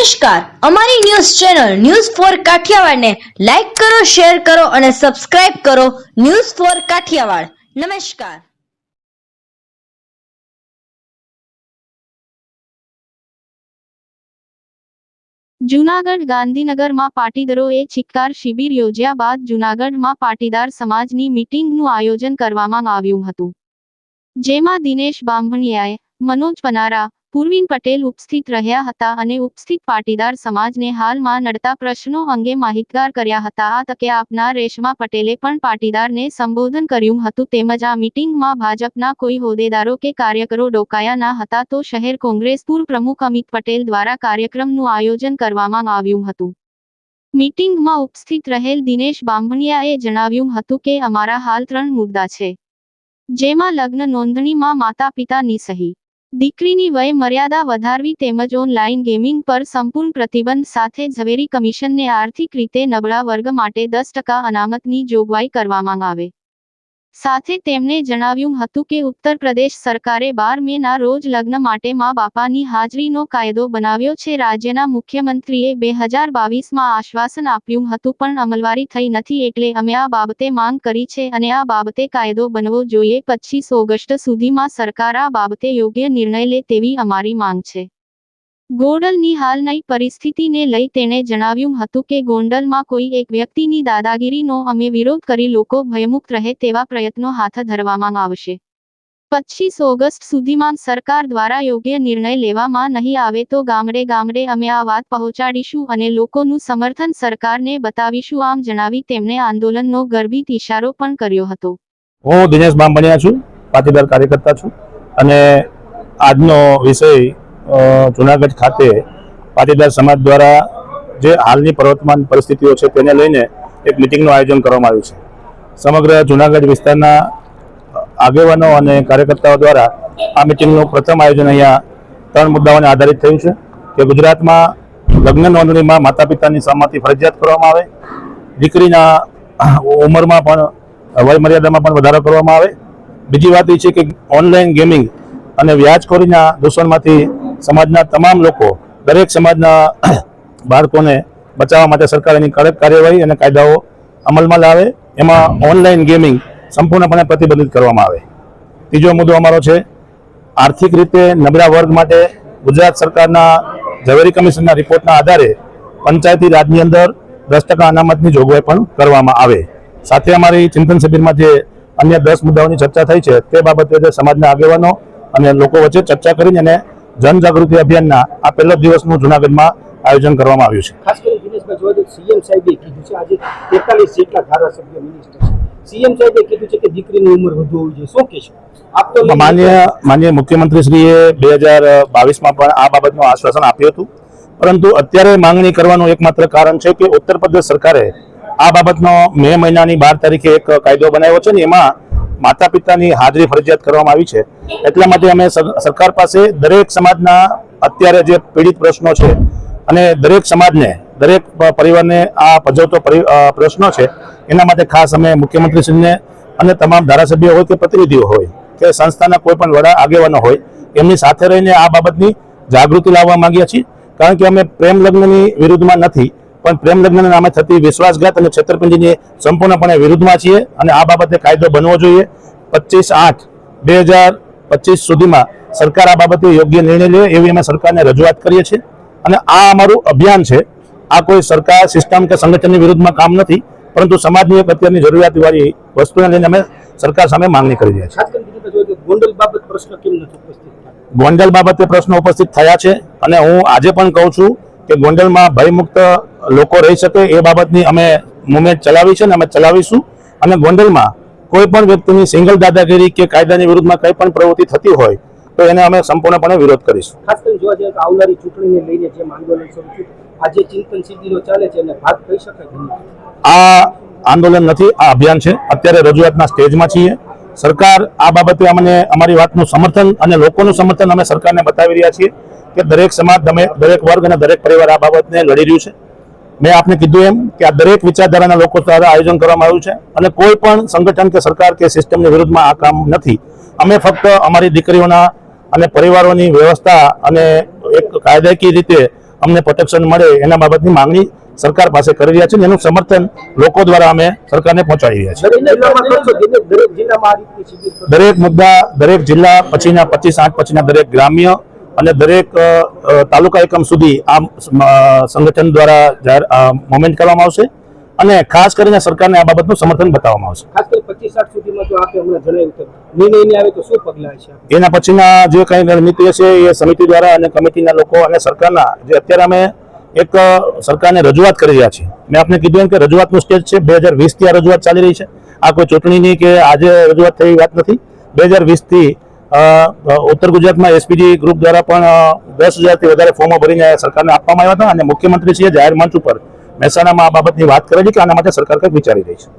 નમસ્કાર, અમારી news channel news for Kathiawad ને લાઈક કરો, શેર કરો અને સબસ્ક્રાઇબ કરો. News for Kathiawad. નમસ્કાર. જૂનાગઢ ગાંધીનગરમાં પાટીદારોએ ચિક્કાર શિબિર યોજ્યા બાદ જૂનાગઢમાં પાટીદાર સમાજની મીટિંગનું આયોજન કરવામાં આવ્યું હતું, જેમાં દિનેશ બાંભણિયાએ, મનોજ પનારા, પૂર્વીન પટેલ ઉપસ્થિત રહ્યા હતા અને ઉપસ્થિત પાટીદાર સમાજને હાલમાં નડતા પ્રશ્નો અંગે માહિતગાર કર્યા હતા. આ તકે આપના રેશમા પટેલે પણ પાટીદારને સંબોધન કર્યું હતું. તેમજ આ મીટિંગમાં ભાજપના કોઈ હોદ્દેદારો કે કાર્યકરો ડોકાયા ન હતા, તો શહેર કોંગ્રેસ પૂર્વ પ્રમુખ અમિત પટેલ દ્વારા કાર્યક્રમનું આયોજન કરવામાં આવ્યું હતું. મીટિંગમાં ઉપસ્થિત રહેલ દિનેશ બાંભણિયાએ જણાવ્યું હતું કે અમારા હાલ 3 મુદ્દા છે, જેમાં લગ્ન નોંધણીમાં માતા પિતાની સહી, દીકરીની વય મર્યાદા વધારવી તેમજ ઓનલાઈન ગેમિંગ પર સંપૂર્ણ પ્રતિબંધ સાથે ઝવેરી કમિશનને આર્થિક રીતે નબળા વર્ગ માટે 10% અનામતની જોગવાઈ કરવામાં આવે. સાથે તેમણે જણાવ્યું હતું કે ઉત્તર પ્રદેશ સરકારે 12 મેના રોજ લગ્ન માટે મા બાપાની હાજરીનો કાયદો બનાવ્યો છે. રાજ્યના મુખ્યમંત્રીએ 2022માં આશ્વાસન આપ્યું હતું, પણ અમલવારી થઈ નથી. એટલે અમે આ બાબતે માંગ કરી છે અને આ બાબતે કાયદો બનવો જોઈએ. 25 ઓગસ્ટ સુધીમાં સરકાર આ બાબતે યોગ્ય નિર્ણય લે તેવી અમારી માંગ છે. ગોંડલની હાલની પરિસ્થિતિને લઈ તેણે જણાવ્યું હતું કે ગોંડલમાં કોઈ એક વ્યક્તિની દાદાગીરીનો અમે વિરોધ કરી લોકો ભયમુક્ત રહે તેવા પ્રયત્નો હાથ ધરવામાં આવશે. 25 ઓગસ્ટ સુધીમાં સરકાર દ્વારા યોગ્ય નિર્ણય લેવામાં નહીં આવે તો ગામડે ગામડે અમે આ વાત પહોંચાડીશું અને લોકોનું સમર્થન સરકારને બતાવીશું. આમ જણાવી તેમણે આંદોલનનો ગર્ભિત ઇશારો પણ કર્યો હતો. હું દિનેશ બાંભણિયા છું, પાટીદાર કાર્યકર્તા છું અને આજનો વિષય જૂનાગઢ ખાતે પાટીદાર સમાજ દ્વારા જે હાલની પ્રવર્તમાન પરિસ્થિતિઓ છે તેને લઈને એક મિટિંગનું આયોજન કરવામાં આવ્યું છે. સમગ્ર જૂનાગઢ વિસ્તારના આગેવાનો અને કાર્યકર્તાઓ દ્વારા આ મિટિંગનું પ્રથમ આયોજન અહીંયા 3 મુદ્દાઓને આધારિત થયું છે કે ગુજરાતમાં લગ્ન નોંધણીમાં માતા પિતાની સહમતિ ફરજિયાત કરવામાં આવે, દીકરીના ઉંમરમાં પણ વય મર્યાદામાં પણ વધારો કરવામાં આવે. બીજી વાત એ છે કે ઓનલાઈન ગેમિંગ અને વ્યાજખોરીના દૂષણમાંથી સમાજના તમામ લોકો, દરેક સમાજના બાળકોને બચાવવા માટે સરકાર એની કડક કાર્યવાહી અને કાયદાઓ અમલમાં લાવે. એમાં ઓનલાઈન ગેમિંગ સંપૂર્ણપણે પ્રતિબંધિત કરવામાં આવે. ત્રીજો મુદ્દો અમારો છે આર્થિક રીતે નબળા વર્ગ માટે ગુજરાત સરકારના ઝવેરી કમિશનના રિપોર્ટના આધારે પંચાયતી રાજની અંદર 10% અનામતની જોગવાઈ પણ કરવામાં આવે. સાથે અમારી ચિંતન શિબિરમાં જે અન્ય 10 મુદ્દાઓની ચર્ચા થઈ છે તે બાબતે સમાજના આગેવાનો અને લોકો વચ્ચે ચર્ચા કરીને અને જનજાગૃતિ અભિયાનના આ પહેલો દિવસનું જૂનાગઢમાં આયોજન કરવામાં આવ્યું છે. ખાસ કરીને દિનેશભાઈ જોવા જઈએ સીએમ સાહેબે કીધું છે આજે 43 જેટલા ધારાસભ્ય મિનિસ્ટર છે. સીએમ સાહેબે કીધું છે કે દીકરીની ઉંમર વધુ હોવી જોઈએ. શું કહેશો આપ? તો માનનીય મુખ્યમંત્રીશ્રીએ 2022માં પણ આ બાબતનું આશ્વાસન આપ્યું હતું, પરંતુ અત્યારે માંગણી કરવાનું એકમાત્ર કારણ છે કે ઉત્તર પ્રદેશ સરકારે આ બાબતનો મે મહિનાની 12 તારીખે એક કાયદો બનાવ્યો છે ને એમાં માતા પિતાની હાજરી ફરજિયાત કરવામાં આવી છે. એટલા માટે અમે સરકાર પાસે દરેક સમાજના અત્યારે જે પીડિત પ્રશ્નો છે અને દરેક સમાજને, દરેક પરિવારને આ પજવતો પ્રશ્નો છે એના માટે ખાસ અમે મુખ્યમંત્રીશ્રીને અને તમામ ધારાસભ્યો હોય કે પ્રતિનિધિઓ હોય કે સંસ્થાના કોઈ પણ વડા આગેવાનો હોય એમની સાથે રહીને આ બાબતની જાગૃતિ લાવવા માંગીએ છીએ. કારણ કે અમે પ્રેમ લગ્નની વિરુદ્ધમાં નથી, પણ પ્રેમ લગ્નના નામે થતી વિશ્વાસઘાત અને છેતરપિંડીની સંપૂર્ણપણે વિરુદ્ધમાં છીએ અને આ બાબતે કાયદો બનવો જોઈએ. 25/8/2025 સુધીમાં સરકાર આ બાબતે યોગ્ય નિર્ણય લે એવી અમે સરકારને રજૂઆત કરીએ છીએ અને આ અમારું અભિયાન છે. આ કોઈ સરકાર, સિસ્ટમ કે સંગઠનની વિરુદ્ધમાં કામ નથી, પરંતુ સમાજની એક અત્યારની જરૂરિયાતવાળી વસ્તુને લઈને અમે સરકાર સામે માંગણી કરી રહ્યા છીએ. ગોંડલ બાબત પ્રશ્ન કેમ નથી ઉપસ્થિત? ગોંડલ બાબતે પ્રશ્નો ઉપસ્થિત થયા છે અને હું આજે પણ કહું છું કે ગોંડલમાં ભયમુક્ત લોકો રહી શકે એ બાબતની અમે મુવમેન્ટ ચલાવી છે અને અમે ચલાવીશું. અને ગોંડલમાં કોઈ પણ વ્યક્તિની સિંગલ દાદાગીરી કે કાયદાની વિરુદ્ધમાં કંઈ પણ પ્રવૃત્તિ થતી હોય તો એને અમે સંપૂર્ણપણે વિરોધ કરીશું. ખાસ કરીને જોવા જઈએ તો આવનારી ચૂંટણીને લઈને જે આંદોલન શરૂ થયું, આજે ચિંતન શિબિરો ચાલે છે અને ભાગ થઈ શકે છે. આ આંદોલન નથી, આ અભિયાન છે. અત્યારે રજૂઆતના સ્ટેજમાં છીએ. સરકાર આ બાબતે અમને અમારી વાતનું સમર્થન અને લોકોનું સમર્થન અમે સરકારને બતાવી રહ્યા છીએ કે દરેક સમાજ, દરેક વર્ગ અને દરેક પરિવાર આ બાબતને લડી રહ્યું છે. મેં આપને કીધું એમ કે આ દરેક વિચારધારાના લોકો દ્વારા આયોજન કરવામાં આવ્યું છે અને કોઈ પણ સંગઠન કે સરકાર કે સિસ્ટમની વિરુદ્ધમાં આ કામ નથી. અમે ફક્ત અમારી દીકરીઓના અને પરિવારોની વ્યવસ્થા અને એક કાયદાકીય રીતે અમને પ્રોટેક્શન મળે એના બાબતની માંગણી સરકાર પાસે કરી રહ્યા છે અને એનું સમર્થન લોકો દ્વારા અમે સરકારને પહોંચાડી રહ્યા છીએ. દરેક જિલ્લામાં કરશો, દરેક જિલ્લામાં આ રીતની શિબિર કરશો? દરેક મુદ્દા દરેક જિલ્લા પછીના 25/8 પછીના દરેક ગ્રામ્ય અને દરેક તાલુકા એકમ સુધી આ સંગઠન દ્વારા મોમેન્ટ કરવામાં આવશે અને ખાસ કરીને સરકારને આ બાબતનું સમર્થન બતાવવામાં આવશે. ખાસ કરી 25/8 સુધીમાં જો આપે હમણાં જણાવ્યું તો નિર્ણય નહીં આવે તો શું પગલાં છે? એના પછીના જે કંઈ રણનીતિ હશે એ સમિતિ દ્વારા અને કમિટીના લોકો અને સરકારના જે અત્યારે અમે એક સરકારને રજૂઆત કરી રહ્યા છીએ. મેં આપને કીધું એમ કે રજૂઆતનું સ્ટેજ છે. 2020 થી આ રજૂઆત ચાલી રહી છે. આ કોઈ ચૂંટણીની કે આજે રજૂઆત થઈ વાત નથી. 2020 થી ઉત્તર ગુજરાતમાં એસપીજી ગ્રુપ દ્વારા પણ 10,000 થી વધારે ફોર્મો ભરીને સરકારને આપવામાં આવ્યા હતા અને મુખ્યમંત્રીશ્રીએ જાહેર મંચ ઉપર મહેસાણામાં આ બાબતની વાત કરેલી કે આના માટે સરકાર કંઈક વિચારી રહી છે.